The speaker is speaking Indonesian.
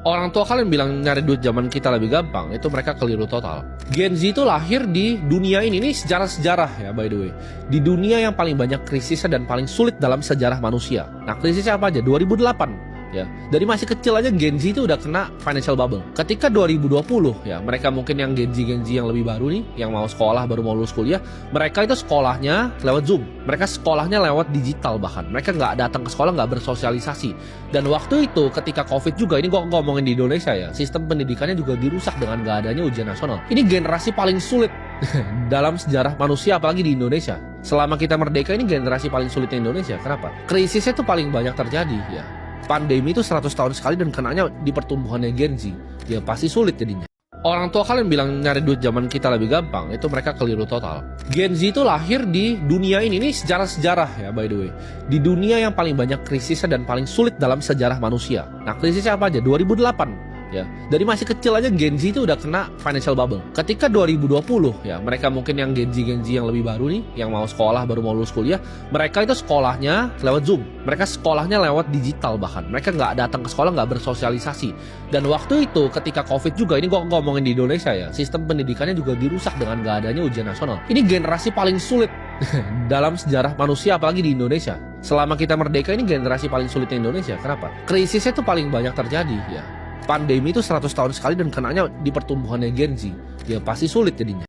Orang tua kalian bilang nyari duit zaman kita lebih gampang, itu mereka keliru total. Gen Z itu lahir di dunia ini sejarah-sejarah ya by the way. Di dunia yang paling banyak krisisnya dan paling sulit dalam sejarah manusia. Nah krisisnya apa aja? 2008 ya. Dari masih kecil aja Gen Z itu udah kena financial bubble. Ketika 2020 ya, mereka mungkin yang Gen Z yang lebih baru nih, yang mau sekolah baru mau lulus kuliah, mereka itu sekolahnya lewat Zoom. Mereka sekolahnya lewat digital bahkan. Mereka nggak datang ke sekolah, nggak bersosialisasi. Dan waktu itu ketika COVID juga, ini gue ngomongin di Indonesia ya, sistem pendidikannya juga dirusak dengan nggak adanya ujian nasional. Ini generasi paling sulit dalam sejarah manusia, apalagi di Indonesia. Selama kita merdeka ini generasi paling sulit di Indonesia. Kenapa? Krisisnya tuh paling banyak terjadi ya. Pandemi itu 100 tahun sekali dan kenanya di pertumbuhannya Gen Z. Ya pasti sulit jadinya. Orang tua kalian bilang nyari duit zaman kita lebih gampang, itu mereka keliru total. Gen Z itu lahir di dunia ini sejarah-sejarah ya by the way. Di dunia yang paling banyak krisisnya dan paling sulit dalam sejarah manusia. Nah krisisnya apa aja? 2008 ya. Dari masih kecil aja Gen Z itu udah kena financial bubble. Ketika 2020 ya, mereka mungkin yang Gen Z yang lebih baru nih, yang mau sekolah baru mau lulus kuliah, mereka itu sekolahnya lewat Zoom. Mereka sekolahnya lewat digital bahkan. Mereka nggak datang ke sekolah, nggak bersosialisasi. Dan waktu itu ketika COVID juga, ini gue ngomongin di Indonesia ya, sistem pendidikannya juga dirusak dengan nggak adanya ujian nasional. Ini generasi paling sulit dalam sejarah manusia, apalagi di Indonesia. Selama kita merdeka ini generasi paling sulit di Indonesia. Kenapa? Krisisnya tuh paling banyak terjadi ya. Pandemi itu 100 tahun sekali dan kenanya di pertumbuhannya Gen Z. Ya pasti sulit jadinya.